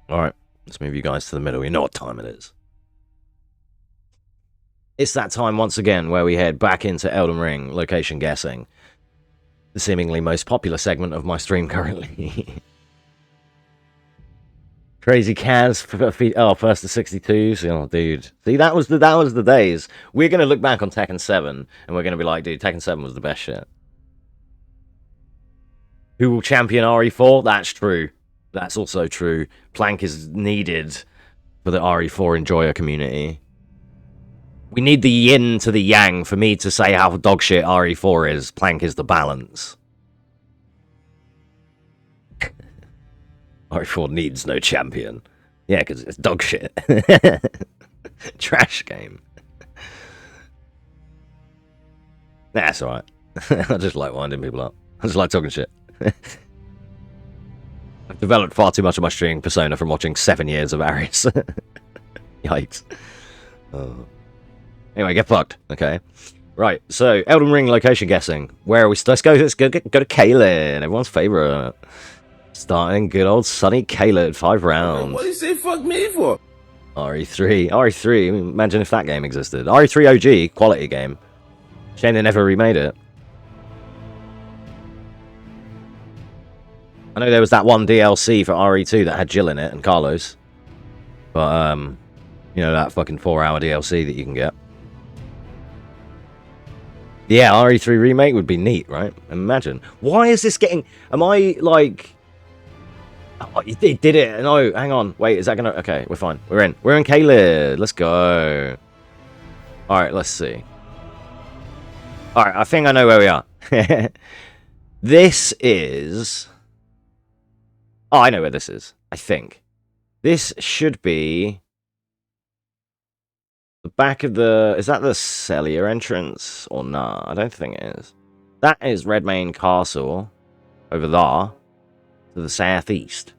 Alright, let's move you guys to the middle. You know what time it is. It's that time once again where we head back into Elden Ring location guessing. The seemingly most popular segment of my stream currently. Crazy Kaz, first to 62. Oh, dude. See, that was the days. We're gonna look back on Tekken 7 and we're gonna be like, dude, Tekken 7 was the best shit. Who will champion RE4? That's true. That's also true. Plank is needed for the RE4 enjoyer community. We need the yin to the yang for me to say how dogshit RE4 is. Plank is the balance. RE4 needs no champion. Yeah, because it's dogshit. Trash game. That's alright. I just like winding people up. I just like talking shit. I've developed far too much of my streaming persona from watching 7 years of Aries. Yikes. Anyway, get fucked. Okay. Right, so Elden Ring location guessing. Where are we? Let's go to Caelid, everyone's favorite. Starting good old sunny Caelid, 5 rounds. What do you say fuck me for? RE3. RE3, imagine if that game existed. RE3 OG, quality game. Shame they never remade it. I know there was that one DLC for RE2 that had Jill in it and Carlos. But, you know, that fucking 4-hour DLC that you can get. Yeah, RE3 remake would be neat, right? Imagine. Why is this getting... Am I, like... Oh, it did it. No, hang on. Wait, is that gonna... Okay, we're fine. We're in. We're in Caelid. Let's go. Alright, let's see. Alright, I think I know where we are. This is... Oh, I know where this is. I think. This should be... The back of the... Is that the Celia entrance? Or nah? I don't think it is. That is Redmane Castle. Over there. To the southeast.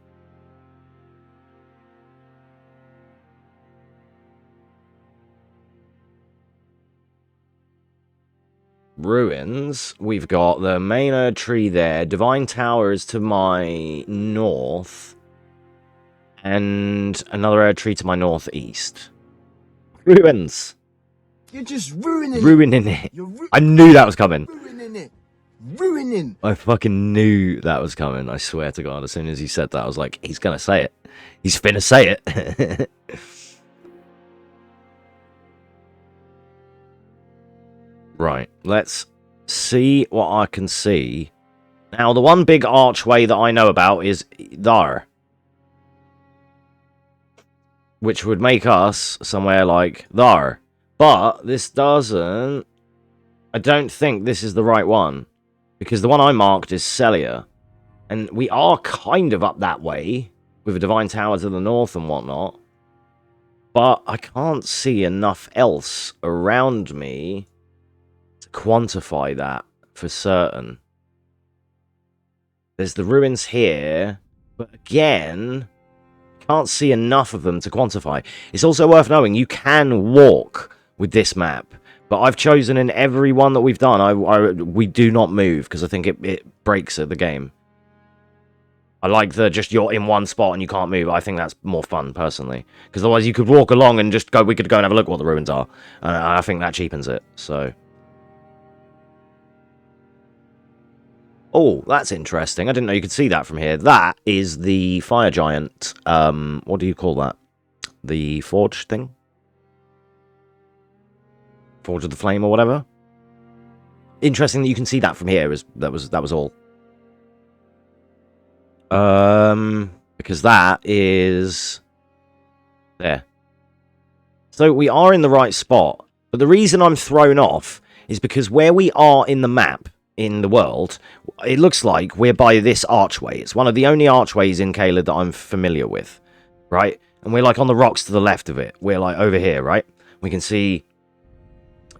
Ruins. We've got the Maynard tree there. Divine Tower is to my north. And another Erd tree to my northeast. Ruins. You're just ruining it. I knew that was coming. Ruining it. Ruining. I fucking knew that was coming. I swear to God. As soon as he said that, I was like, he's gonna say it. He's finna say it. Right. Let's see what I can see. Now, the one big archway that I know about is there. Which would make us somewhere like there. But this doesn't... I don't think this is the right one. Because the one I marked is Celia. And we are kind of up that way. With a Divine Tower to the north and whatnot. But I can't see enough else around me to quantify that for certain. There's the ruins here. But again... Can't see enough of them to quantify. It's also worth knowing you can walk with this map, but I've chosen in every one that we've done, we do not move because I think it breaks the game. I like the just you're in one spot and you can't move. I think that's more fun personally, because otherwise you could walk along and just go. We could go and have a look what the ruins are. I think that cheapens it. So. Oh, that's interesting. I didn't know you could see that from here. That is the fire giant. What do you call that? The forge thing? Forge of the flame or whatever? Interesting that you can see that from here. That was all. Because that is... There. So we are in the right spot. But the reason I'm thrown off is because where we are in the map... in the world, it looks like we're by this archway. It's one of the only archways in Caelid that I'm familiar with, right? And we're like on the rocks to the left of it. We're like over here, right? We can see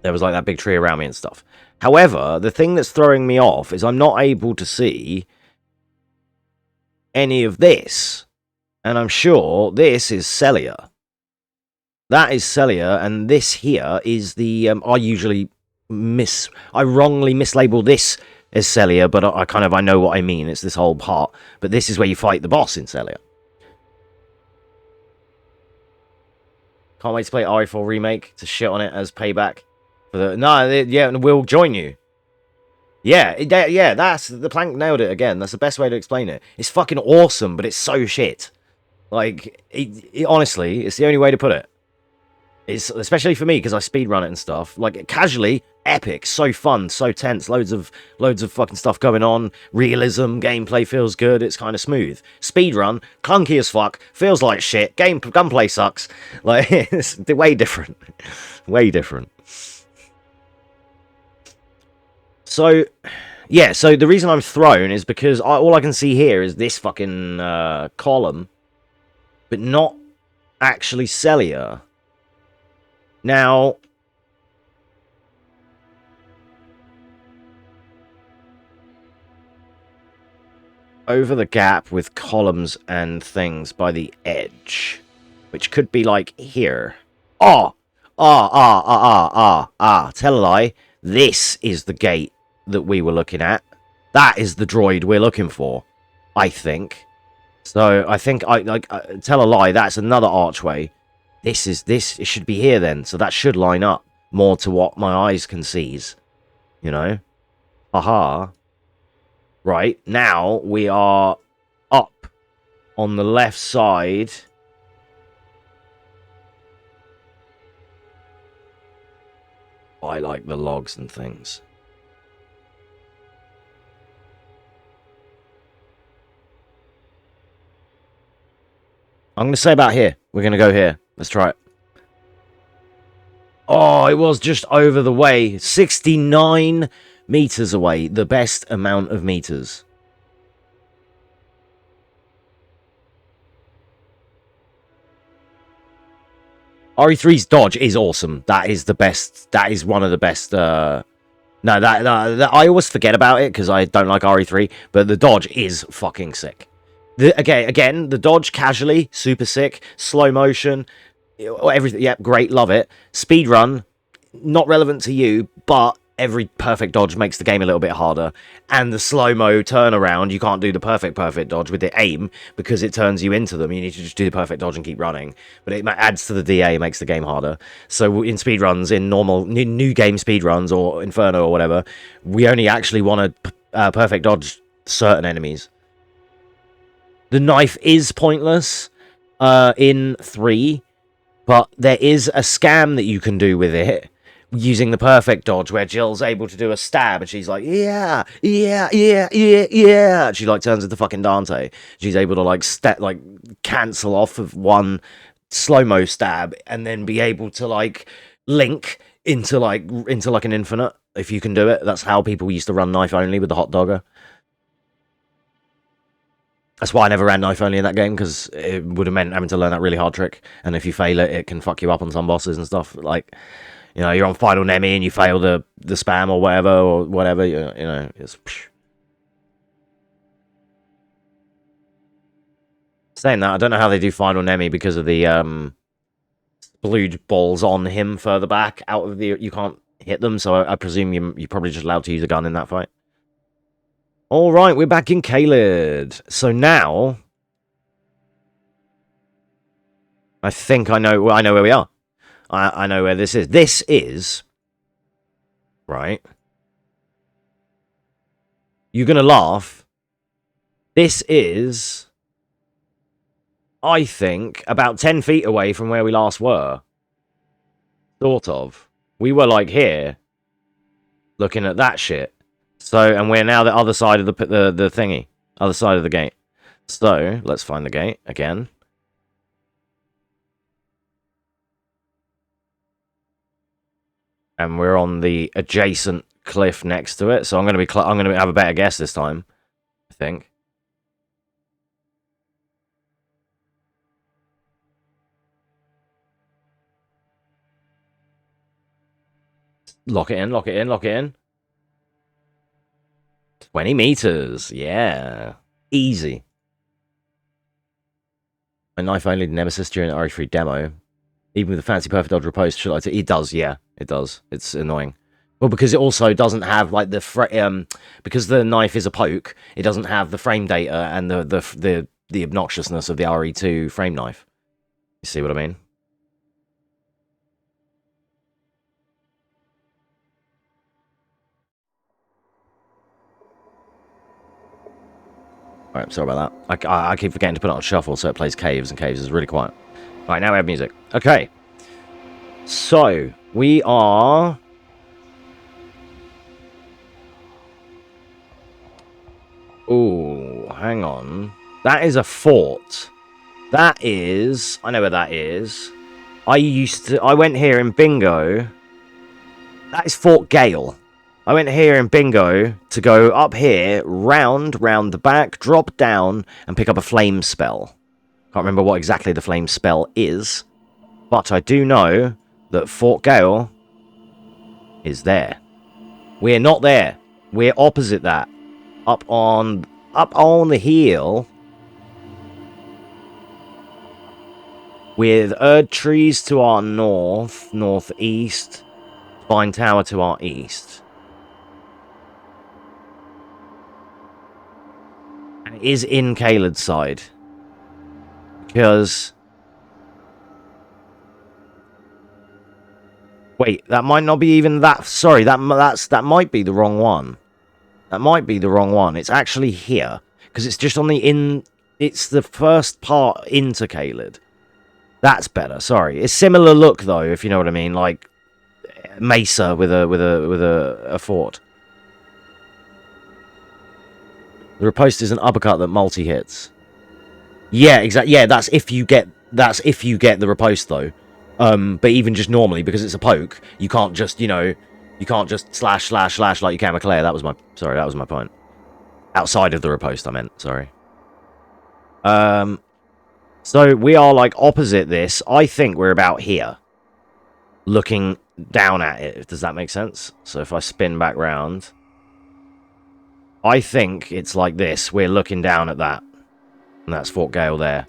there was like that big tree around me and stuff. However, the thing that's throwing me off is I'm not able to see any of this. And I'm sure this is Celia. That is Celia, and this here is the... I wrongly mislabel this as Celia, but I know what I mean. It's this whole part. But this is where you fight the boss in Celia. Can't wait to play RE4 Remake to shit on it as payback. For the yeah, and we'll join you. Yeah, yeah, that's the Plank nailed it again. That's the best way to explain it. It's fucking awesome, but it's so shit. Like, honestly, it's the only way to put it. It's especially for me because I speedrun it and stuff. Like casually, epic, so fun, so tense, loads of fucking stuff going on. Realism, gameplay feels good. It's kind of smooth. Speedrun, clunky as fuck, feels like shit. Gunplay sucks. Like it's way different, way different. So, yeah. So the reason I'm thrown is because all I can see here is this fucking column, but not actually Celia. Now, over the gap with columns and things by the edge, which could be like here. Tell a lie. This is the gate that we were looking at. That is the droid we're looking for, I think. So I think tell a lie. That's another archway. It should be here then, so that should line up more to what my eyes can seize, you know? Aha. Right, now we are up on the left side. I like the logs and things. I'm going to say about here. We're going to go here. Let's try it. Oh, it was just over the way. 69 meters away. The best amount of meters. RE3's dodge is awesome. That is the best. That is one of the best. No, that I always forget about it because I don't like RE3. But the dodge is fucking sick. Again, the dodge casually, super sick. Slow motion. Everything, yep, great, love it. Speedrun, not relevant to you, but every perfect dodge makes the game a little bit harder. And the slow-mo turnaround, you can't do the perfect dodge with the aim, because it turns you into them. You need to just do the perfect dodge and keep running. But it adds to the DA, makes the game harder. So in speedruns, in normal, new game speedruns, or Inferno or whatever, we only actually want to perfect dodge certain enemies. The knife is pointless in 3, but there is a scam that you can do with it using the perfect dodge where Jill's able to do a stab and she's like, yeah. She like turns into fucking Dante. She's able to like cancel off of one slow-mo stab and then be able to like link into like an infinite if you can do it. That's how people used to run knife only with the hot dogger. That's why I never ran knife only in that game, because it would have meant having to learn that really hard trick. And if you fail it, it can fuck you up on some bosses and stuff. Like, you know, you're on Final Nemi and you fail the spam or whatever, you know, it's... Saying that, I don't know how they do Final Nemi because of the blue balls on him further back out of the... You can't hit them, so I presume you're probably just allowed to use a gun in that fight. All right, we're back in Caelid. So now, I think I know where we are. I know where this is. This is right. You're gonna laugh. This is, I think, about 10 feet away from where we last were. Sort of. We were like here, looking at that shit. So, and we're now the other side of the thingy. Other side of the gate. So, let's find the gate again. And we're on the adjacent cliff next to it. So I'm going to have a better guess this time, I think. Lock it in, lock it in, lock it in. 20 meters, yeah. Easy. A knife only nemesis during the RE3 demo. Even with the fancy perfect dodge riposte, it does, yeah. It does. It's annoying. Well, because it also doesn't have, like, because the knife is a poke, it doesn't have the frame data and the obnoxiousness of the RE2 frame knife. You see what I mean? Alright, sorry about that. I keep forgetting to put it on shuffle so it plays caves, and caves is really quiet. Alright, now we have music. Okay. So, we are... Ooh, hang on. That is a fort. That is... I know where that is. I went here in Bingo. That is Fort Gale. I went here in Bingo to go up here, round the back, drop down, and pick up a flame spell. Can't remember what exactly the flame spell is, but I do know that Fort Gale is there. We're not there. We're opposite that. Up on the hill, with Erd trees to our northeast, Spine Tower to our east. And it is in Caelad's side. Because... Wait, that might not be even that... Sorry, that might be the wrong one. That might be the wrong one. It's actually here. Because it's just on the It's the first part into Caelad. That's better, sorry. It's similar look, though, if you know what I mean. Like, Mesa with a fort. The riposte is an uppercut that multi-hits. Yeah, exactly. Yeah, that's if you get the riposte, though. But even just normally, because it's a poke, you can't just, you know, you can't just slash like you can with Claire. That was my point. Outside of the riposte, I meant, sorry. So we are like opposite this. I think we're about here. Looking down at it. Does that make sense? So if I spin back round, I think it's like this. We're looking down at that. And that's Fort Gale there.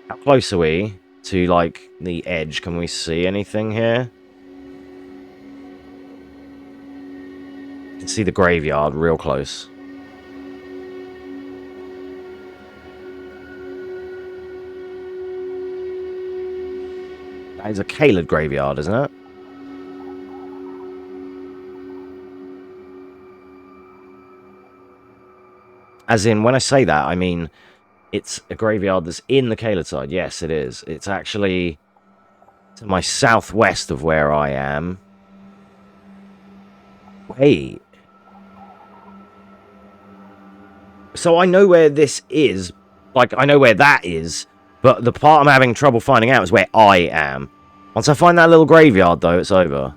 How close are we to, like, the edge? Can we see anything here? You can see the graveyard real close. That is a Caelad graveyard, isn't it? As in, when I say that, I mean... It's a graveyard that's in the Caelad side. Yes, it is. It's actually to my southwest of where I am. Wait. So I know where this is. Like, I know where that is. But the part I'm having trouble finding out is where I am. Once I find that little graveyard, though, it's over.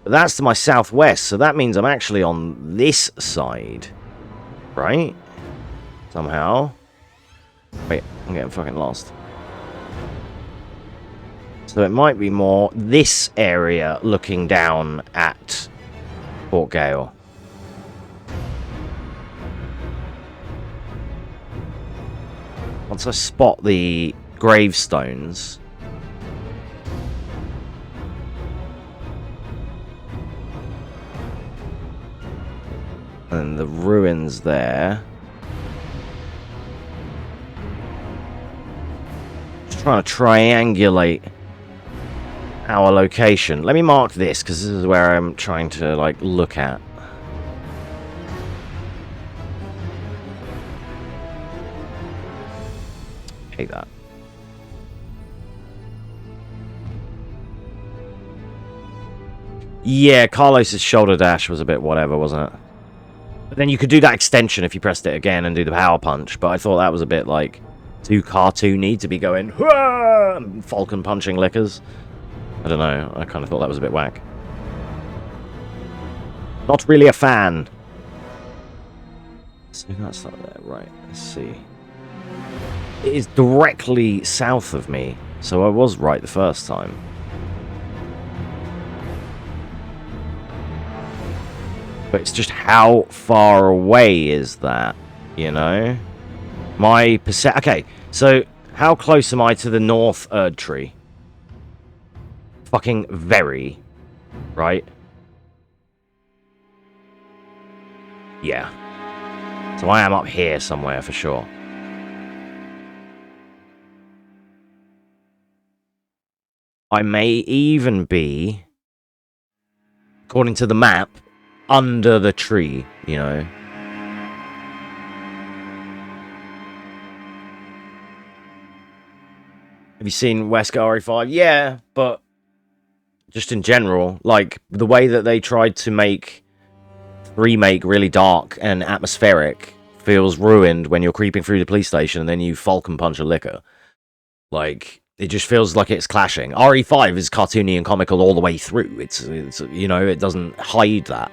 But that's to my southwest. So that means I'm actually on this side. Right? Somehow. Wait, I'm getting fucking lost. So it might be more this area looking down at Fort Gale. Once I spot the gravestones... and the ruins there... trying to triangulate our location. Let me mark this, because this is where I'm trying to, like, look at. Hate that. Yeah, Carlos's shoulder dash was a bit whatever, wasn't it? But then you could do that extension if you pressed it again and do the power punch, but I thought that was a bit, like... too cartoony to be going Falcon punching lickers. I don't know. I kind of thought that was a bit whack. Not really a fan. So that's not there, right? Let's see. It is directly south of me, so I was right the first time. But it's just how far away is that, you know? My percent. Okay, so how close am I to the North Erd tree? Fucking very, right? Yeah. So I am up here somewhere for sure. I may even be, according to the map, under the tree, you know. Have you seen Wesker RE5? Yeah, but just in general, like the way that they tried to make remake really dark and atmospheric feels ruined when you're creeping through the police station and then you falcon punch a licker. Like, it just feels like it's clashing. RE5 is cartoony and comical all the way through. It's you know, it doesn't hide that.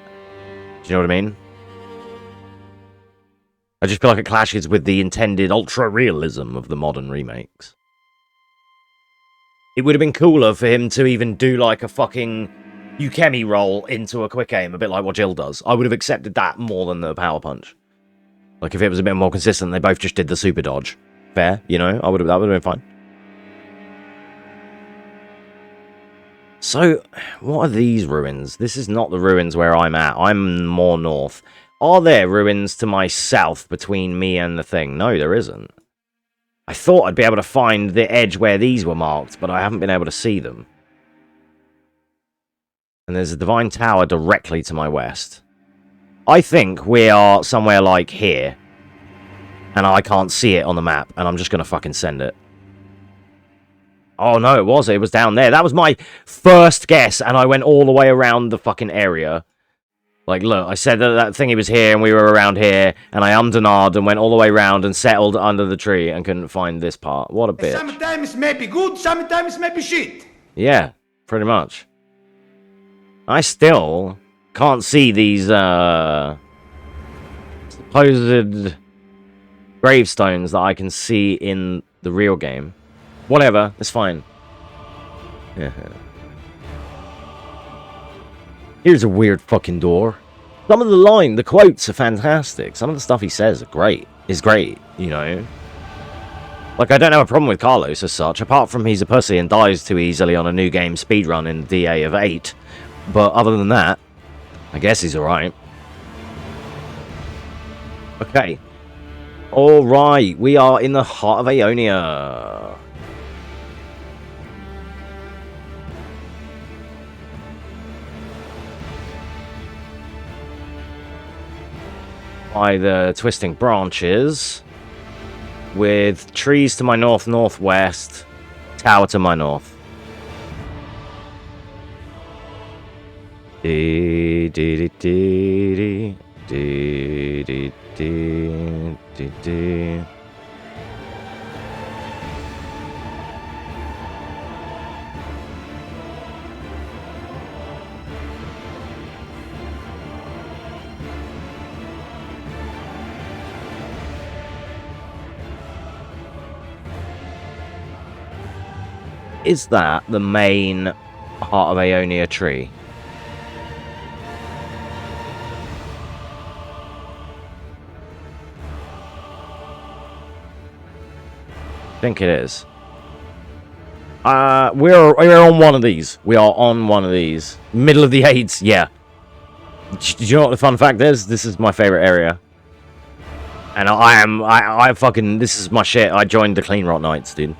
Do you know what I mean? I just feel like it clashes with the intended ultra-realism of the modern remakes. It would have been cooler for him to even do like a fucking Ukemi roll into a quick aim, a bit like what Jill does. I would have accepted that more than the power punch. Like, if it was a bit more consistent, they both just did the super dodge. Fair, you know? That would have been fine. So, what are these ruins? This is not the ruins where I'm at. I'm more north. Are there ruins to my south between me and the thing? No, there isn't. I thought I'd be able to find the edge where these were marked, but I haven't been able to see them. And there's a divine tower directly to my west. I think we are somewhere like here. And I can't see it on the map, and I'm just going to fucking send it. Oh, no, it was down there. That was my first guess, and I went all the way around the fucking area. Like, look, I said that thingy was here, and we were around here, and I ummed and went all the way around and settled under the tree and couldn't find this part. What a bitch. Sometimes it may be good, sometimes it may be shit. Yeah, pretty much. I still can't see these, supposed gravestones that I can see in the real game. Whatever, it's fine. Yeah. Here's a weird fucking door. Some of the quotes are fantastic. Some of the stuff he says is great, you know. Like, I don't have a problem with Carlos as such, apart from he's a pussy and dies too easily on a new game speedrun in DA of 8. But other than that, I guess he's alright. Okay. Alright, we are in the heart of Ionia. By the twisting branches, with trees to my northwest, tower to my north. Dee dee dee dee dee dee dee dee. Is that the main Heart of Ionia tree? I think it is. We're on one of these. We are on one of these. Middle of the AIDS, yeah. Do you know what the fun fact is? This is my favorite area. And I fucking, this is my shit. I joined the Clean Rot Knights, dude.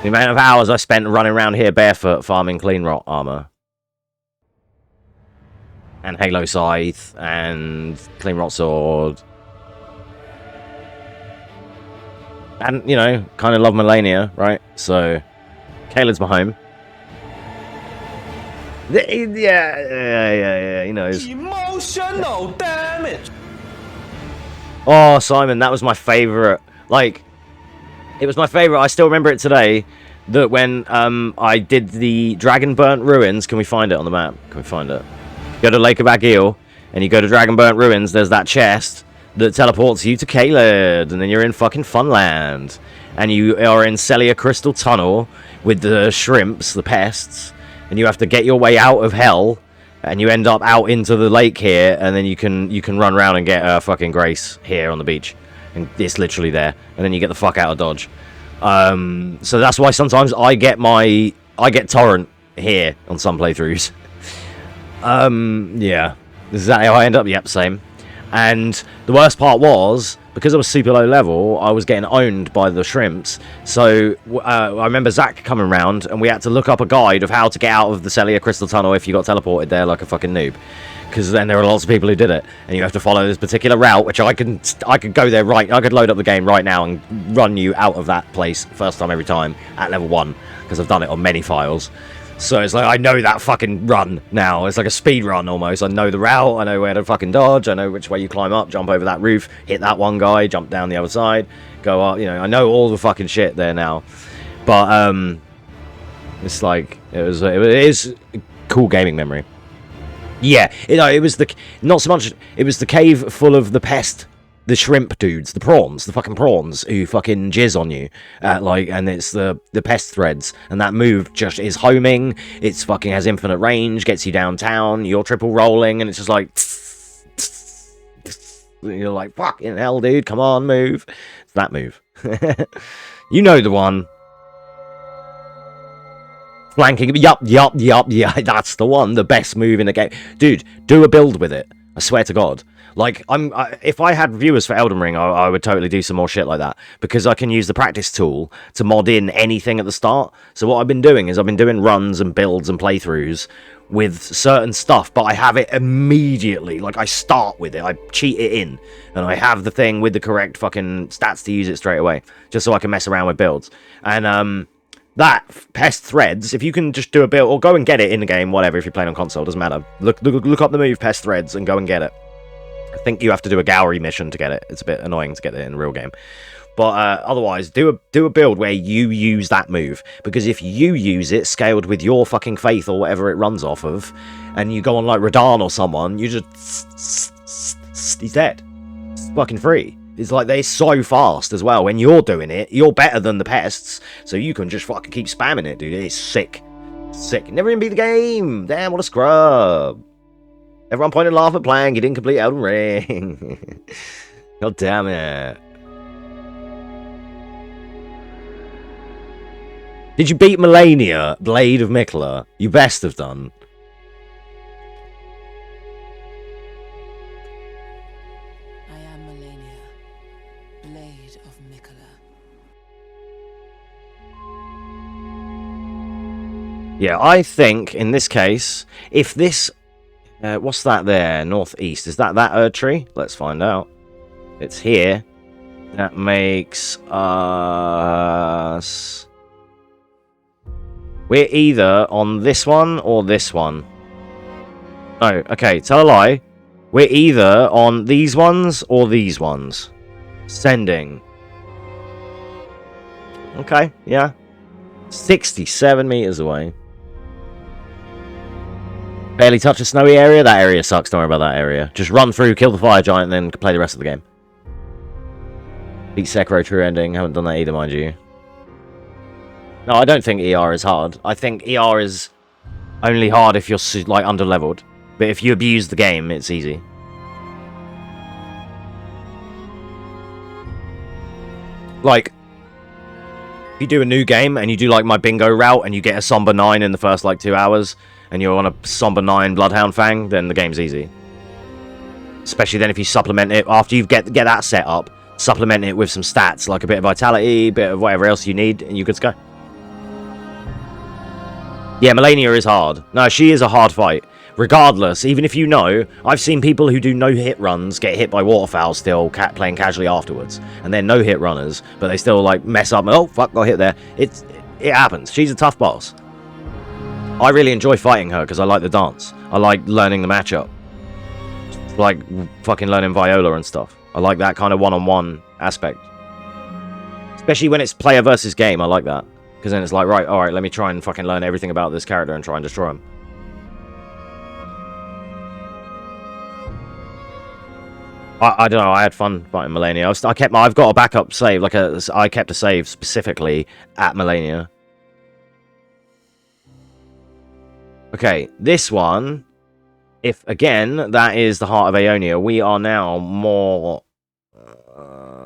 The amount of hours I spent running around here barefoot farming Clean Rot armor. And Halo Scythe, and Clean Rot Sword. And, you know, kind of love Melania, right? So, Caelad's my home. Yeah, he knows. Emotional damage. Oh, Simon, that was my favorite. Like, it was my favorite. I still remember it today. That when I did the Dragonburnt Ruins, can we find it on the map? Can we find it? Go to Lake of Agil, and you go to Dragonburnt Ruins. There's that chest that teleports you to Caelad, and then you're in fucking Funland, and you are in Celia Crystal Tunnel with the shrimps, the pests, and you have to get your way out of hell, and you end up out into the lake here, and then you can run around and get fucking Grace here on the beach, and it's literally there, and then you get the fuck out of Dodge. So that's why sometimes I get Torrent here on some playthroughs. Yeah, is that how I end up? Yep, same. And the worst part was, because I was super low level, I was getting owned by the shrimps. So I remember Zach coming round, and we had to look up a guide of how to get out of the Celia Crystal Tunnel if you got teleported there like a fucking noob. Because then there are lots of people who did it, and you have to follow this particular route, which I could go there right. I could load up the game right now and run you out of that place first time every time at level 1, because I've done it on many files. So it's like, I know that fucking run now. It's like a speed run almost. I know the route, I know where to fucking dodge, I know which way you climb up, jump over that roof, hit that one guy, jump down the other side, go up, you know, I know all the fucking shit there now. But it's like, it is a cool gaming memory. Yeah, it was not so much, it was the cave full of the pest, the shrimp dudes, the fucking prawns who fucking jizz on you, and it's the pest threads, and that move just is homing, it's fucking has infinite range, gets you downtown, you're triple rolling, and it's just like, you're like, fucking hell, dude, come on, move. It's that move. You know the one. Flanking, yup, yeah, that's the one, the best move in the game. Dude, do a build with it, I swear to God. Like, if I had viewers for Elden Ring, I would totally do some more shit like that, because I can use the practice tool to mod in anything at the start. So what I've been doing is I've been doing runs and builds and playthroughs with certain stuff, but I have it immediately. Like, I start with it, I cheat it in, and I have the thing with the correct fucking stats to use it straight away, just so I can mess around with builds. And, that pest threads, if you can just do a build, or go and get it in the game, whatever, if you're playing on console, doesn't matter. Look up the move pest threads and go and get it. I think you have to do a Gowrie mission to get it. It's a bit annoying to get it in the real game. But otherwise, do a build where you use that move. Because if you use it scaled with your fucking faith or whatever it runs off of, and you go on like Radahn or someone, you just... he's dead. It's fucking free. It's like, they're so fast as well. When you're doing it, you're better than the pests, so you can just fucking keep spamming it, dude. It's sick. Sick. Never even beat the game. Damn, what a scrub. Everyone point and laugh at playing. You didn't complete Elden Ring. God damn it. Did you beat Melania, Blade of Mikla? You best have done. Yeah, I think, in this case, if this... what's that there? Northeast. Is that Erd tree? Let's find out. It's here. That makes us... We're either on this one or this one. Oh, okay, tell a lie. We're either on these ones or these ones. Sending. Okay, yeah. 67 meters away. Barely touch a snowy area? That area sucks, don't worry about that area. Just run through, kill the fire giant, and then play the rest of the game. Beat Sekiro true ending. Haven't done that either, mind you. No, I don't think ER is hard. I think ER is only hard if you're, like, under-leveled. But if you abuse the game, it's easy. Like, if you do a new game, and you do, like, my bingo route, and you get a Somber 9 in the first, like, 2 hours... and you're on a Somber 9 Bloodhound Fang, then the game's easy. Especially then if you supplement it, after you get that set up, supplement it with some stats, like a bit of vitality, a bit of whatever else you need, and you're good to go. Yeah, Melania is hard. No, she is a hard fight. Regardless, even if you know, I've seen people who do no-hit runs get hit by waterfowl still, playing casually afterwards. And they're no-hit runners, but they still, like, mess up and, oh, fuck, got hit there. It happens. She's a tough boss. I really enjoy fighting her because I like the dance. I like learning the matchup. Like fucking learning Viola and stuff. I like that kind of one-on-one aspect. Especially when it's player versus game, I like that. Because then it's like, right, alright, let me try and fucking learn everything about this character and try and destroy him. I don't know, I had fun fighting Melania. I've got a backup save, I kept a save specifically at Melania. Okay, this one, if, again, that is the heart of Aeonia, we are now more,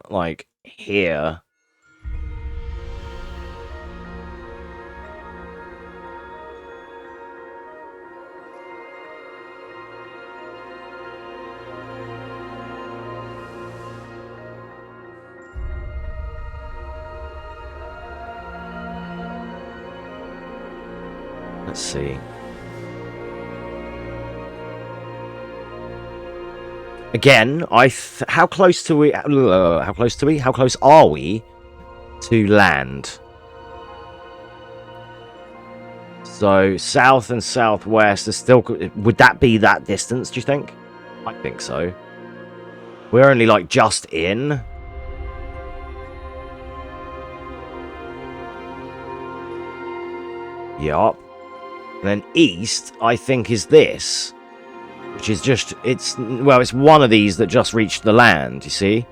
like, here. Let's see. Again, how close to we? How close to we? How close are we to land? So south and southwest is still. Would that be that distance? Do you think? I think so. We're only like just in. Yup. And then east, I think, is this. Which is just, it's one of these that just reached the land, you see?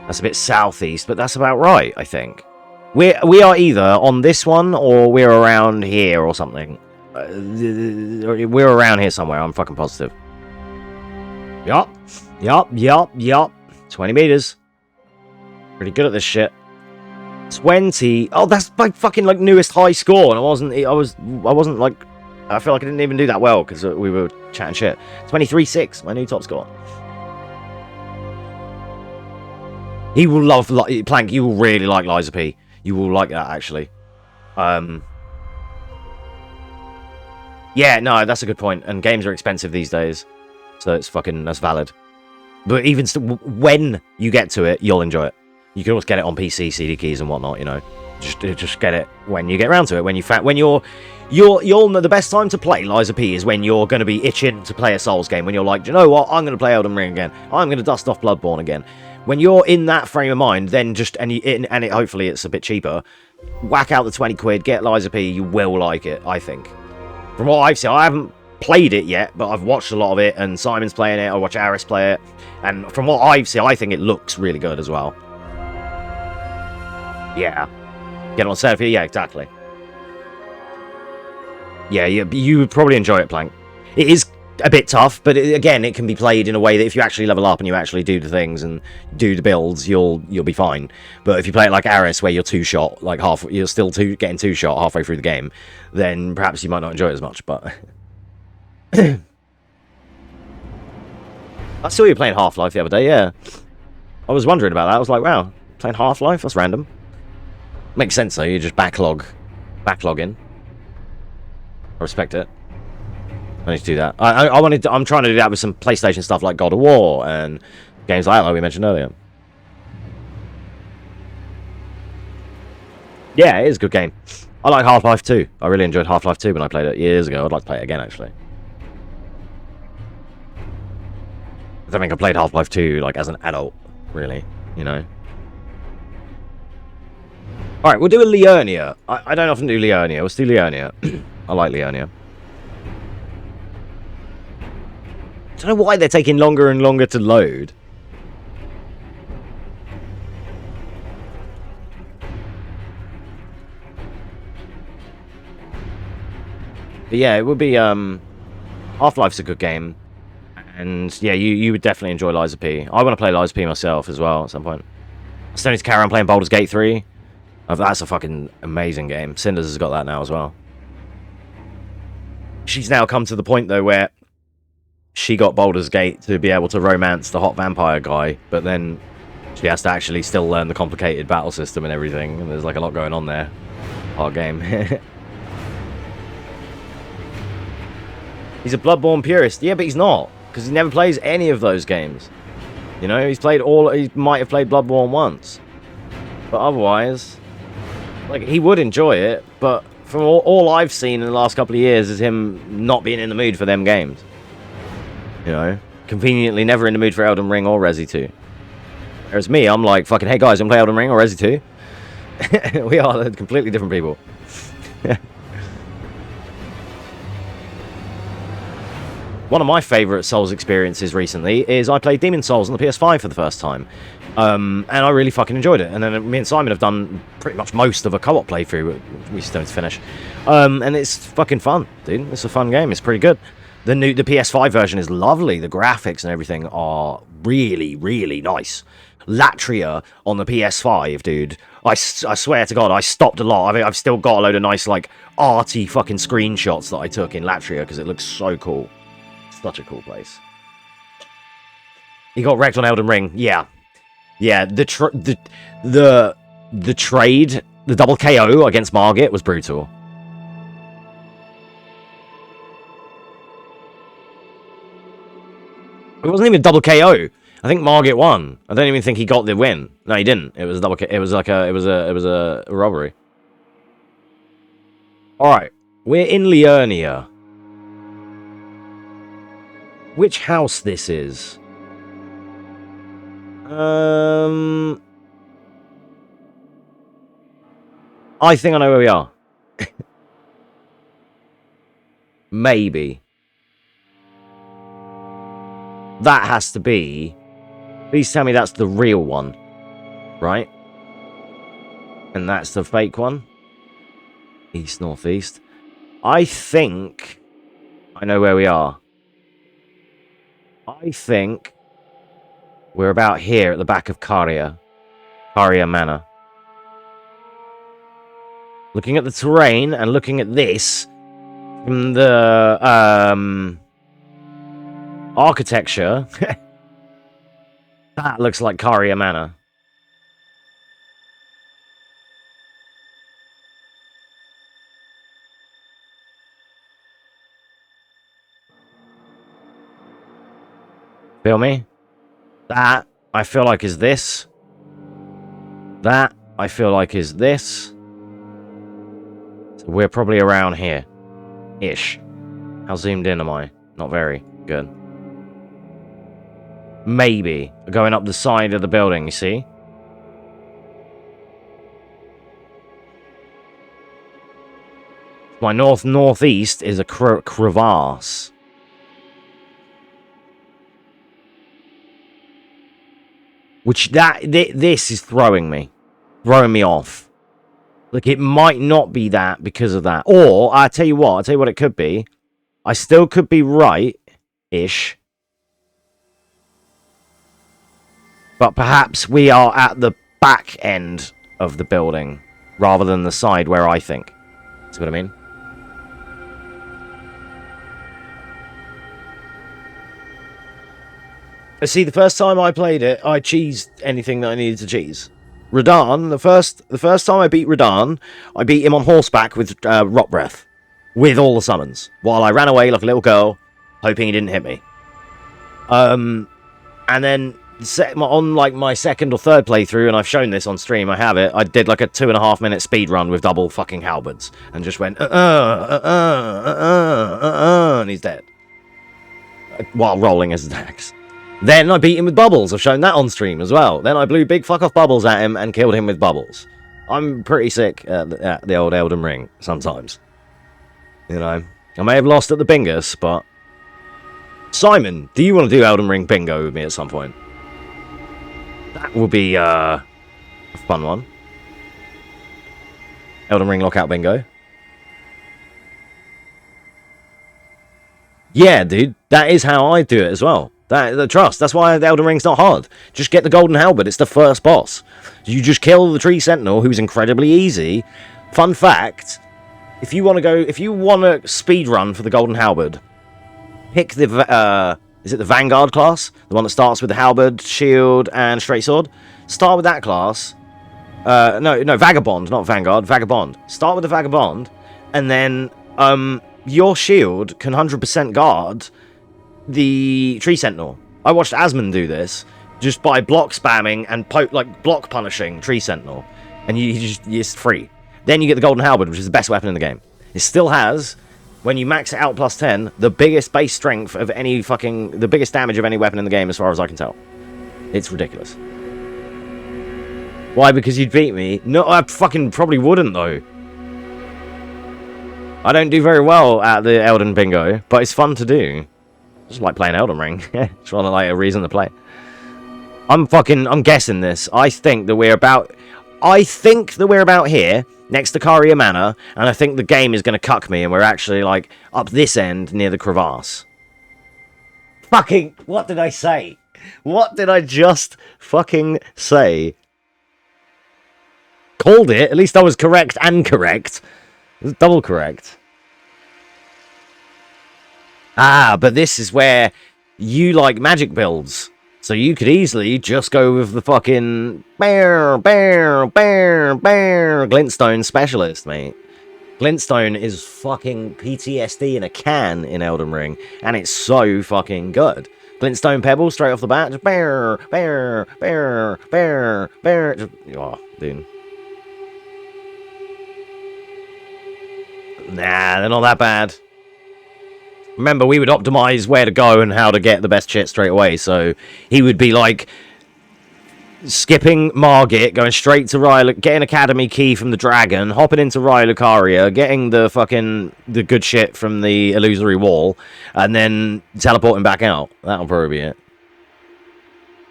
That's a bit southeast, but that's about right, I think. We are either on this one, or we're around here or something. We're around here somewhere, I'm fucking positive. Yup. 20 meters. Pretty good at this shit. 20. Oh, that's my fucking like newest high score, and I wasn't like, I feel like I didn't even do that well because we were chatting shit. 23-6, my new top score. He will love Plank. You will really like Liza P. You will like that actually. Yeah, no, that's a good point. And games are expensive these days, so that's valid. But even when you get to it, you'll enjoy it. You can always get it on PC, CD keys, and whatnot. You know, just get it when you get around to it. When you'll know the best time to play Liza P is when you're going to be itching to play a Souls game. When you're like, do you know what? I'm going to play Elden Ring again. I'm going to dust off Bloodborne again. When you're in that frame of mind, then hopefully it's a bit cheaper. Whack out the 20 quid, get Liza P. You will like it, I think. From what I've seen, I haven't played it yet, but I've watched a lot of it, and Simon's playing it. I watch Aris play it, and from what I've seen, I think it looks really good as well. Yeah. Get on set. Yeah, exactly. Yeah, you would probably enjoy it, Plank. It is a bit tough, but again, it can be played in a way that if you actually level up and you actually do the things and do the builds, you'll be fine. But if you play it like Aris, where you're two-shot, like you're still getting two-shot halfway through the game, then perhaps you might not enjoy it as much, but... I saw you playing Half-Life the other day, yeah. I was wondering about that. I was like, wow, playing Half-Life? That's random. Makes sense, though. You just backlogging. I respect it. I need to do that. I'm trying to do that with some PlayStation stuff like God of War and games like that, like we mentioned earlier. Yeah, it is a good game. I like Half-Life 2. I really enjoyed Half-Life 2 when I played it years ago. I'd like to play it again, actually. I don't think I played Half-Life 2 like as an adult, really, you know. Alright, we'll do a Liurnia. I don't often do Liurnia. Let's do Liurnia. I like Liurnia. I don't know why they're taking longer and longer to load. But yeah, it would be, Half-Life's a good game. And yeah, you would definitely enjoy Liza P. I want to play Liza P myself as well at some point. I still need to carry on playing Baldur's Gate 3. That's a fucking amazing game. Cinders has got that now as well. She's now come to the point, though, where she got Baldur's Gate to be able to romance the hot vampire guy, but then she has to actually still learn the complicated battle system and everything, and there's like a lot going on there. Hard game. He's a Bloodborne purist. Yeah, but he's not, because he never plays any of those games. You know, he might have played Bloodborne once, but otherwise, like, he would enjoy it, but from all I've seen in the last couple of years is him not being in the mood for them games. You know, conveniently never in the mood for Elden Ring or Resi 2. Whereas me, I'm like, fucking, hey guys, I'm playing Elden Ring or Resi 2. We are completely different people. One of my favourite Souls experiences recently is I played Demon Souls on the PS5 for the first time. And I really fucking enjoyed it. And then me and Simon have done pretty much most of a co-op playthrough. We still need to finish. And it's fucking fun, dude. It's a fun game. It's pretty good. The PS5 version is lovely. The graphics and everything are really, really nice. Latria on the PS5, dude. I swear to God, I stopped a lot. I mean, I've still got a load of nice, like, arty fucking screenshots that I took in Latria because it looks so cool. Such a cool place. He got wrecked on Elden Ring. Yeah. Yeah, the trade, the double KO against Margit was brutal. It wasn't even a double KO. I think Margit won. I don't even think he got the win. No, he didn't. It was a double KO. It was like a, it was a robbery. All right, we're in Liurnia. Which house this is? I think I know where we are. Maybe. That has to be... Please tell me that's the real one. Right? And that's the fake one. East, northeast. I think... I know where we are. I think... We're about here at the back of Karia. Karia Manor. Looking at the terrain and looking at this... From the... architecture... That looks like Karia Manor. Feel me? That, I feel like, is this. That, I feel like, is this. So we're probably around here. Ish. How zoomed in am I? Not very. Good. Maybe. Going up the side of the building, you see? My northeast is a crevasse. Which, this is throwing me off. Like, it might not be that because of that. Or, I'll tell you what it could be. I still could be right-ish. But perhaps we are at the back end of the building, rather than the side where I think. See what I mean? See, the first time I played it, I cheesed anything that I needed to cheese. Radahn, the first time I beat Radahn, I beat him on horseback with Rot Breath. With all the summons. While I ran away like a little girl, hoping he didn't hit me. And then... on like my second or third playthrough, and I've shown this on stream, I have it, I did like a 2.5 minute speed run with double fucking halberds and just went and he's dead while rolling his attacks. Then I beat him with bubbles. I've shown that on stream as well. Then I blew big fuck off bubbles at him and killed him with bubbles. I'm pretty sick at the old Elden Ring sometimes, you know. I may have lost at the bingus, but Simon, do you want to do Elden Ring bingo with me at some point? That will be a fun one. Elden Ring Lockout Bingo. Yeah, dude. That is how I do it as well. Trust. That's why the Elden Ring's not hard. Just get the Golden Halberd. It's the first boss. You just kill the Tree Sentinel, who's incredibly easy. Fun fact, if you want to speed run for the Golden Halberd, pick the... is it the Vanguard class? The one that starts with the halberd, shield, and straight sword? Start with that class. No, Vagabond, not Vanguard. Vagabond. Start with the Vagabond, and then your shield can 100% guard the Tree Sentinel. I watched Asmund do this just by block spamming and block punishing Tree Sentinel, and it's free. Then you get the Golden Halberd, which is the best weapon in the game. It still has... When you max it out plus 10, the biggest base strength of the biggest damage of any weapon in the game, as far as I can tell. It's ridiculous. Why? Because you'd beat me? No, I fucking probably wouldn't, though. I don't do very well at the Elden Bingo, but it's fun to do. I just like playing Elden Ring. It's rather like a reason to play. I'm guessing this. I think that we're about here, next to Karia Manor, and I think the game is going to cuck me, and we're actually, like, up this end near the crevasse. Fucking, what did I say? What did I just fucking say? Called it. At least I was correct and correct. It was double correct. Ah, but this is where you like magic builds. So you could easily just go with the fucking Glintstone specialist, mate. Glintstone is fucking PTSD in a can in Elden Ring, and it's so fucking good. Glintstone Pebble straight off the bat. Just bear. Just, oh, dude. Nah, they're not that bad. Remember, we would optimize where to go and how to get the best shit straight away. So he would be like skipping Margit, going straight to Raya, getting Academy Key from the Dragon, hopping into Raya Lucaria, getting the good shit from the Illusory Wall, and then teleporting back out. That'll probably be it.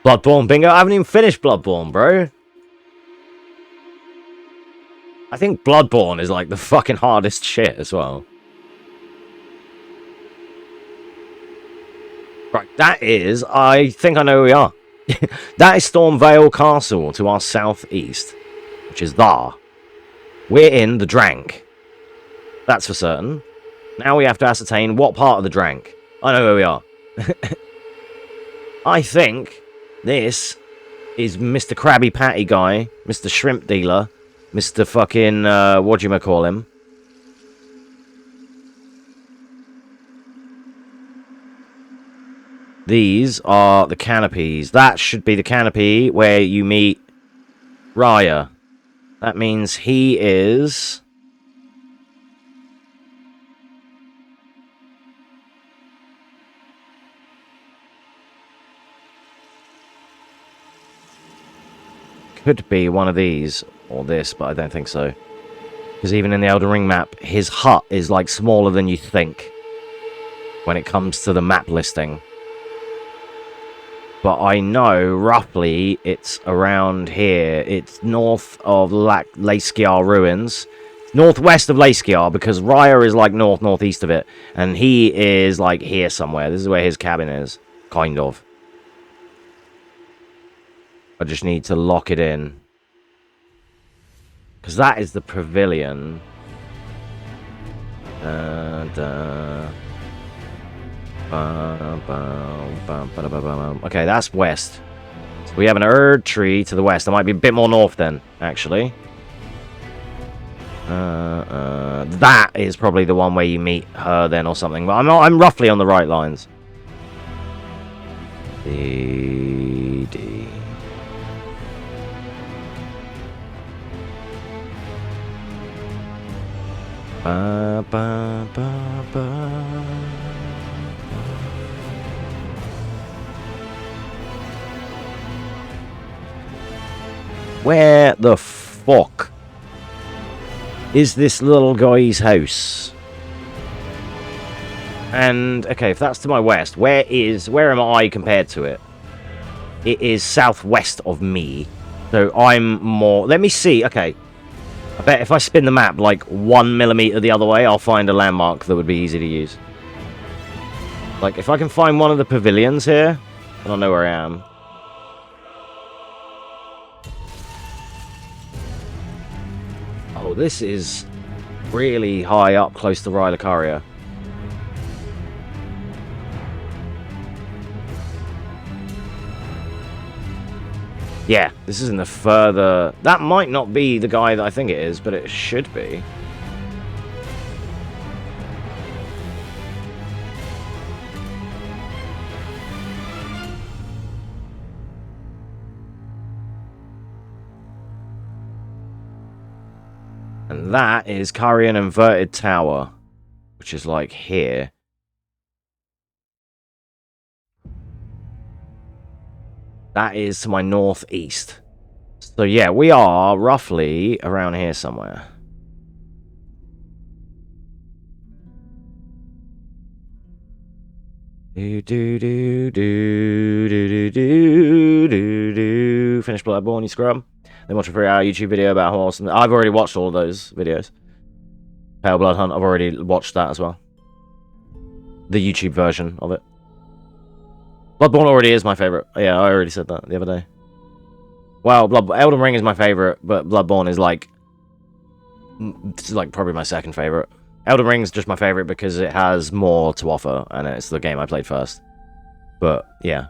Bloodborne bingo. I haven't even finished Bloodborne, bro. I think Bloodborne is like the fucking hardest shit as well. Right, that is, I think I know where we are. That is Stormvale Castle to our southeast, which is there. We're in the Drank. That's for certain. Now we have to ascertain what part of the Drank. I know where we are. I think this is Mr. Krabby Patty guy, Mr. Shrimp Dealer, Mr. fucking, whatchamacall him. These are the canopies. That should be the canopy where you meet Raya. That means he is... could be one of these, or this, but I don't think so. Because even in the Elden Ring map, his hut is like smaller than you think when it comes to the map listing. But I know, roughly, it's around here. It's north of Laiskiar Ruins. Northwest of Laiskiar, because Raya is like northeast of it. And he is like here somewhere. This is where his cabin is. Kind of. I just need to lock it in. Because that is the pavilion. Okay, that's west. So we have an Erd tree to the west. That might be a bit more north then, actually. That is probably the one where you meet her then or something. But I'm roughly on the right lines. D. Where the fuck is this little guy's house? And okay, if that's to my west, where am I compared to it? It is southwest of me. So I'm more... Let me see. Okay. I bet if I spin the map like 1 millimeter the other way, I'll find a landmark that would be easy to use. Like, if I can find one of the pavilions here, then I'll know where I am. Oh, this is really high up, close to Raya Lucaria. Yeah, this is in the further... That might not be the guy that I think it is, but it should be. And that is Carian Inverted Tower, which is like here. That is to my northeast. So yeah, we are roughly around here somewhere. Finish Bloodborne, you scrub. Then watch a 3-hour YouTube video about how awesome... I've already watched all of those videos. Pale Blood Hunt, I've already watched that as well. The YouTube version of it. Bloodborne already is my favourite. Yeah, I already said that the other day. Well, Elden Ring is my favourite, but Bloodborne is like... This is like probably my second favourite. Elden Ring is just my favourite because it has more to offer, and it's the game I played first. But, yeah.